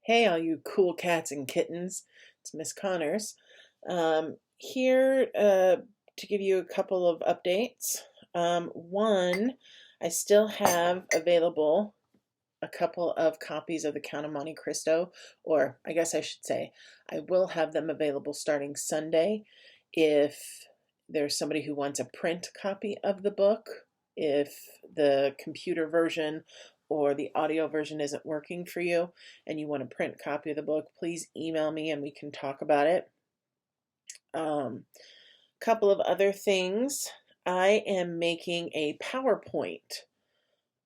Hey, all you cool cats and kittens. It's Miss Connors. Here to give you a couple of updates. One, I still have available a couple of copies of the Count of Monte Cristo, or I guess I should say, I will have them available starting Sunday if there's somebody who wants a print copy of the book. If the computer version or the audio version isn't working for you and you want a print copy of the book, please email me and we can talk about it. Couple of other things. I am making a PowerPoint.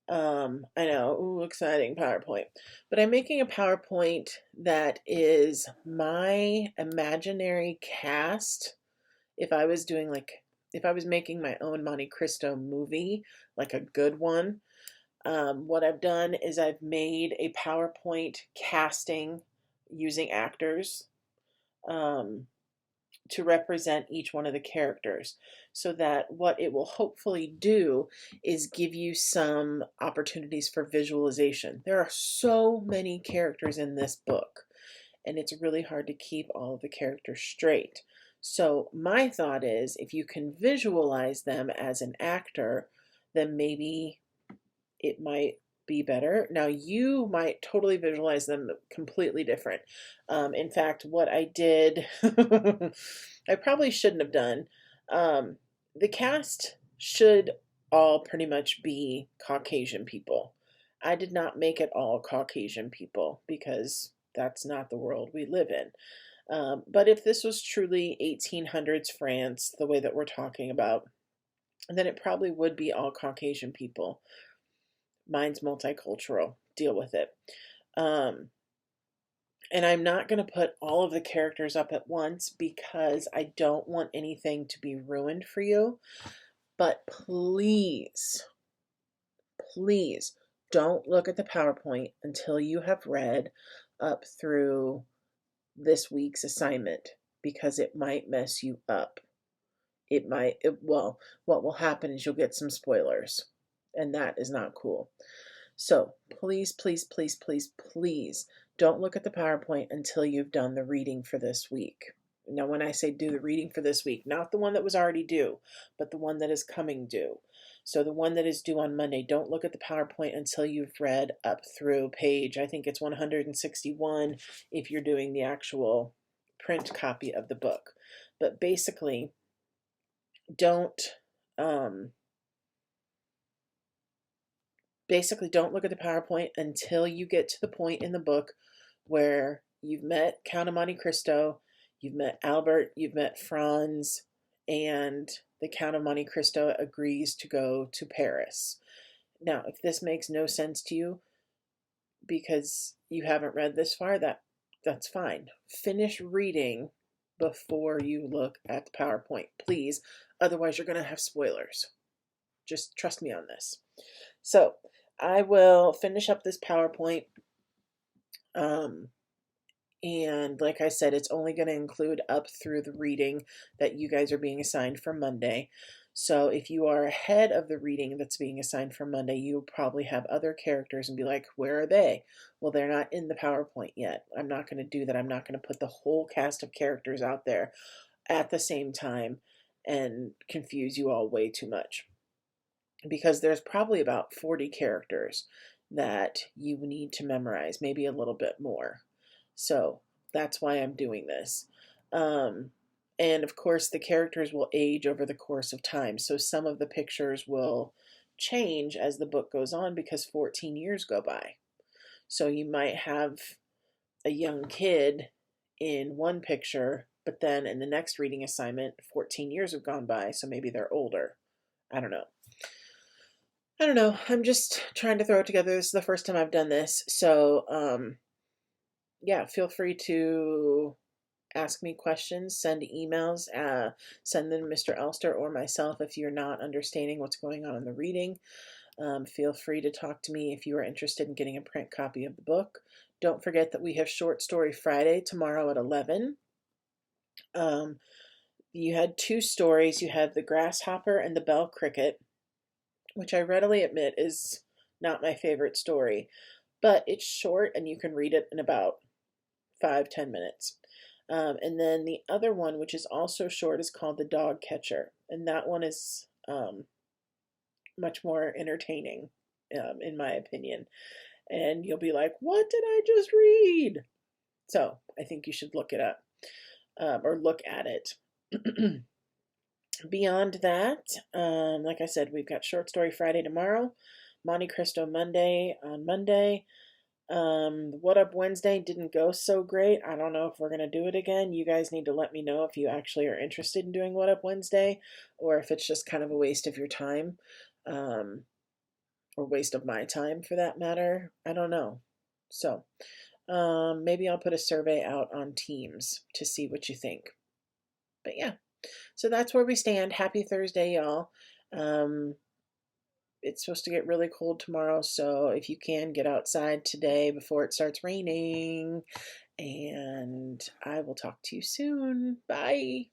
I know, ooh, exciting PowerPoint. But I'm making a PowerPoint that is my imaginary cast. If I was making my own Monte Cristo movie, like a good one, what I've done is I've made a PowerPoint casting using actors to represent each one of the characters, so that what it will hopefully do is give you some opportunities for visualization. There are so many characters in this book, and it's really hard to keep all of the characters straight. So my thought is if you can visualize them as an actor, then maybe it might be better. Now, you might totally visualize them completely different. In fact, what I did, I probably shouldn't have done. The cast should all pretty much be Caucasian people. I did not make it all Caucasian people because that's not the world we live in. But if this was truly 1800s France, the way that we're talking about, then it probably would be all Caucasian people. Mine's multicultural. Deal with it. And I'm not going to put all of the characters up at once because I don't want anything to be ruined for you. But please, please don't look at the PowerPoint until you have read up through this week's assignment because it might mess you up. Well, what will happen is you'll get some spoilers, and that is not cool. So please, please, please, please, please don't look at the PowerPoint until you've done the reading for this week. Now, when I say do the reading for this week, not the one that was already due, but the one that is coming due. So the one that is due on Monday, don't look at the PowerPoint until you've read up through page, I think it's 161 if you're doing the actual print copy of the book. But basically, don't don't look at the PowerPoint until you get to the point in the book where you've met Count of Monte Cristo, you've met Albert, you've met Franz, and the Count of Monte Cristo agrees to go to Paris. Now, if this makes no sense to you because you haven't read this far, that's fine. Finish reading before you look at the PowerPoint, please. Otherwise, you're going to have spoilers. Just trust me on this. So, I will finish up this PowerPoint. And like I said, it's only going to include up through the reading that you guys are being assigned for Monday. So if you are ahead of the reading that's being assigned for Monday, you'll probably have other characters and be like, where are they? Well, they're not in the PowerPoint yet. I'm not going to do that. I'm not going to put the whole cast of characters out there at the same time and confuse you all way too much, because there's probably about 40 characters that you need to memorize, maybe a little bit more. So that's why I'm doing this. And of course, the characters will age over the course of time. So some of the pictures will change as the book goes on because 14 years go by. So you might have a young kid in one picture, but then in the next reading assignment, 14 years have gone by, so maybe they're older. I don't know. I'm just trying to throw it together. This is the first time I've done this. So, yeah, feel free to ask me questions, send emails, send them to Mr. Elster or myself if you're not understanding what's going on in the reading. Feel free to talk to me if you are interested in getting a print copy of the book. Don't forget that we have Short Story Friday tomorrow at 11. You had two stories. You had The Grasshopper and The Bell Cricket, which I readily admit is not my favorite story, but it's short and you can read it in about 5-10 minutes. And then the other one, which is also short, is called The Dog Catcher. And that one is much more entertaining, in my opinion. And you'll be like, what did I just read? So I think you should look it up, or look at it. Beyond that, like I said, we've got Short Story Friday tomorrow, Monte Cristo Monday on Monday. What Up Wednesday didn't go so great. I don't know if we're going to do it again. You guys need to let me know if you actually are interested in doing What Up Wednesday, or if it's just kind of a waste of your time, or waste of my time for that matter. I don't know. So, maybe I'll put a survey out on Teams to see what you think. But yeah, so that's where we stand. Happy Thursday, y'all. It's supposed to get really cold tomorrow, so if you can, get outside today before it starts raining. And I will talk to you soon. Bye.